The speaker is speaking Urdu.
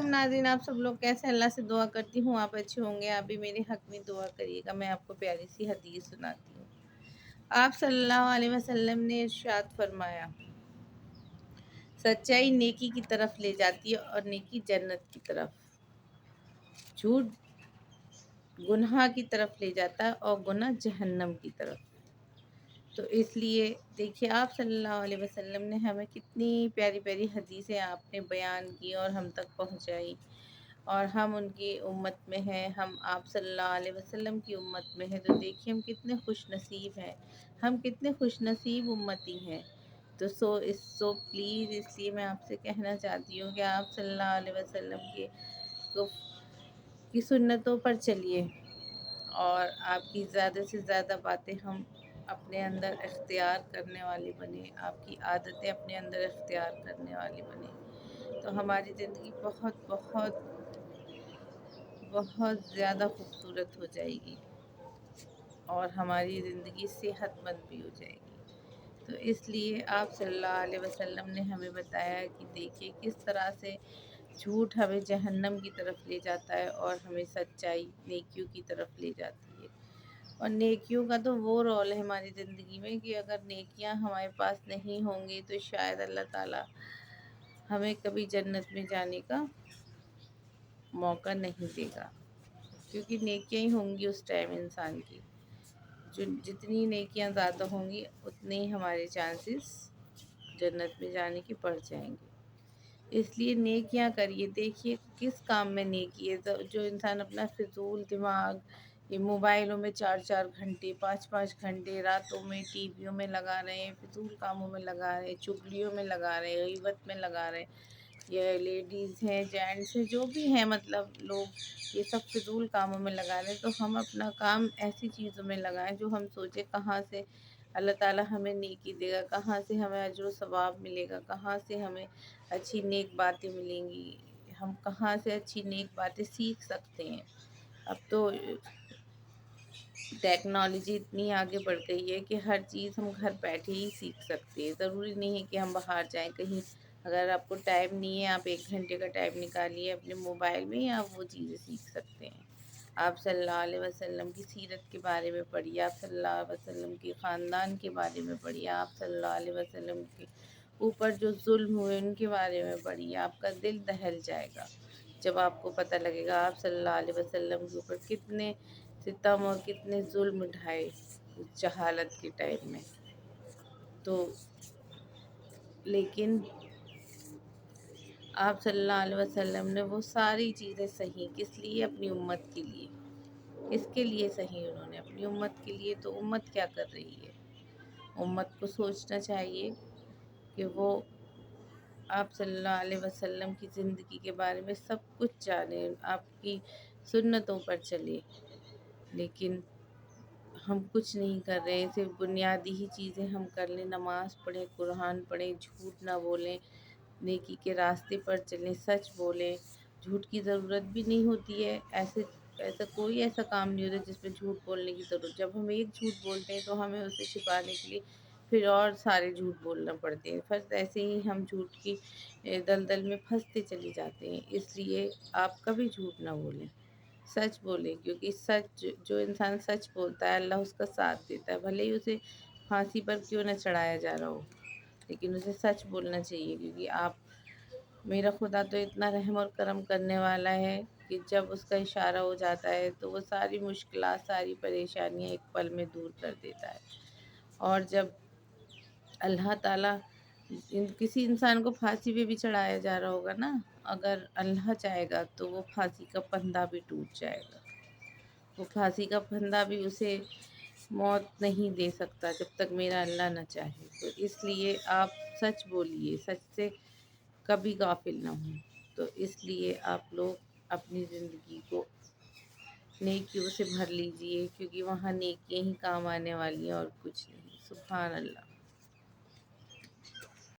ناظرین، آپ سب لوگ کیسے؟ اللہ سے دعا کرتی ہوں آپ اچھے ہوں گے۔ آپ بھی میرے حق میں دعا کریے گا۔ میں آپ کو پیاری سی حدیث سناتی ہوں۔ آپ صلی اللہ علیہ وسلم نے ارشاد فرمایا، سچائی نیکی کی طرف لے جاتی ہے اور نیکی جنت کی طرف، جھوٹ گناہ کی طرف لے جاتا ہے اور گناہ جہنم کی طرف۔ تو اس لیے دیکھیے، آپ صلی اللہ علیہ وسلم نے ہمیں کتنی پیاری پیاری حدیثیں آپ نے بیان کی اور ہم تک پہنچائی، اور ہم ان کی امت میں ہیں، ہم آپ صلی اللہ علیہ وسلم کی امت میں ہیں۔ تو دیکھیے ہم کتنے خوش نصیب ہیں، ہم کتنے خوش نصیب امتی ہیں۔ تو پلیز، اس لیے میں آپ سے کہنا چاہتی ہوں کہ آپ صلی اللہ علیہ وسلم کی سنتوں پر چلیے، اور آپ کی زیادہ سے زیادہ باتیں ہم اپنے اندر اختیار کرنے والی بنے، آپ کی عادتیں اپنے اندر اختیار کرنے والی بنے، تو ہماری زندگی بہت بہت بہت زیادہ خوبصورت ہو جائے گی، اور ہماری زندگی صحت مند بھی ہو جائے گی۔ تو اس لیے آپ صلی اللہ علیہ وسلم نے ہمیں بتایا کہ دیکھیے کس طرح سے جھوٹ ہمیں جہنم کی طرف لے جاتا ہے اور ہمیں سچائی نیکیوں کی طرف لے جاتی ہے۔ اور نیکیوں کا تو وہ رول ہے ہماری زندگی میں کہ اگر نیکیاں ہمارے پاس نہیں ہوں گی تو شاید اللہ تعالیٰ ہمیں کبھی جنت میں جانے کا موقع نہیں دے گا، کیونکہ نیکیاں ہی ہوں گی اس ٹائم انسان کی، جتنی نیکیاں زیادہ ہوں گی اتنے ہی ہمارے چانسز جنت میں جانے کے بڑھ جائیں گے۔ اس لیے نیکیاں کریے۔ دیکھیے کس کام میں نیکی ہے، جو انسان اپنا فضول دماغ یہ موبائلوں میں 4 گھنٹے 5 گھنٹے راتوں میں ٹی ویوں میں لگا رہے ہیں، فضول کاموں میں لگا رہے ہیں، چغلیوں میں لگا رہے ہیں، غیبت میں لگا رہے ہیں، یہ لیڈیز ہیں جینٹس ہیں جو بھی ہیں، مطلب لوگ یہ سب فضول کاموں میں لگا رہے ہیں۔ تو ہم اپنا کام ایسی چیزوں میں لگائیں جو ہم سوچیں کہاں سے اللہ تعالیٰ ہمیں نیکی دے گا، کہاں سے ہمیں اجر و ثواب ملے گا، کہاں سے ہمیں اچھی نیک باتیں ملیں گی، ہم کہاں سے اچھی نیک باتیں سیکھ سکتے ہیں۔ اب تو ٹیکنالوجی اتنی آگے بڑھ گئی ہے کہ ہر چیز ہم گھر بیٹھے ہی سیکھ سکتے ہیں، ضروری نہیں ہے کہ ہم باہر جائیں کہیں۔ اگر آپ کو ٹائم نہیں ہے، آپ 1 گھنٹے کا ٹائم نکالیے اپنے موبائل میں ہی آپ وہ چیزیں سیکھ سکتے ہیں۔ آپ صلی اللہ علیہ وسلم کی سیرت کے بارے میں پڑھیے، آپ صلی اللہ علیہ وسلم کے خاندان کے بارے میں پڑھیے، آپ صلی اللہ علیہ وسلم کے اوپر جو ظلم ہوئے ان کے بارے میں پڑھیے، آپ کا دل دہل جائے گا جب آپ کو پتہ لگے گا آپ صلی اللہ علیہ وسلم کے اوپر کتنے ستم اور کتنے ظلم اٹھائے اس جہالت کے ٹائم میں۔ تو لیکن آپ صلی اللہ علیہ وسلم نے وہ ساری چیزیں سہی، کس لیے؟ اپنی امت کے لیے۔ کس کے لیے سہی انہوں نے؟ اپنی امت کے لیے۔ تو امت کیا کر رہی ہے؟ امت کو سوچنا چاہیے کہ وہ آپ صلی اللہ علیہ وسلم کی زندگی کے بارے میں سب کچھ جانے، آپ کی سنتوں پر چلے، لیکن ہم کچھ نہیں کر رہے ہیں۔ صرف بنیادی ہی چیزیں ہم کر لیں، نماز پڑھیں، قرآن پڑھیں، جھوٹ نہ بولیں، نیکی کے راستے پر چلیں، سچ بولیں۔ جھوٹ کی ضرورت بھی نہیں ہوتی ہے، کوئی ایسا کام نہیں ہوتا جس میں جھوٹ بولنے کی ضرورت۔ جب ہم ایک جھوٹ بولتے ہیں تو ہمیں اسے چھپانے کے لیے پھر اور سارے جھوٹ بولنا پڑتے ہیں، پھر ایسے ہی ہم جھوٹ کی دلدل میں پھنستے چلے جاتے ہیں۔ اس لیے آپ کبھی جھوٹ نہ بولیں، سچ بولیں، کیونکہ جو انسان سچ بولتا ہے اللہ اس کا ساتھ دیتا ہے، بھلے ہی اسے پھانسی پر کیوں نہ چڑھایا جا رہا ہو، لیکن اسے سچ بولنا چاہیے، کیونکہ میرا خدا تو اتنا رحم اور کرم کرنے والا ہے کہ جب اس کا اشارہ ہو جاتا ہے تو وہ ساری مشکلات، ساری پریشانیاں ایک پل میں دور کر دیتا ہے۔ اور جب اللہ تعالیٰ کسی انسان کو پھانسی پہ بھی چڑھایا جا رہا ہوگا نا، اگر اللہ چاہے گا تو وہ پھانسی کا پھندا بھی ٹوٹ جائے گا، وہ پھانسی کا پھندا بھی اسے موت نہیں دے سکتا جب تک میرا اللہ نہ چاہے۔ تو اس لیے آپ سچ بولیے، سچ سے کبھی غافل نہ ہوں۔ تو اس لیے آپ لوگ اپنی زندگی کو نیکیوں سے بھر لیجئے، کیونکہ وہاں نیکیاں ہی کام آنے والی ہیں اور کچھ نہیں۔ سبحان اللہ۔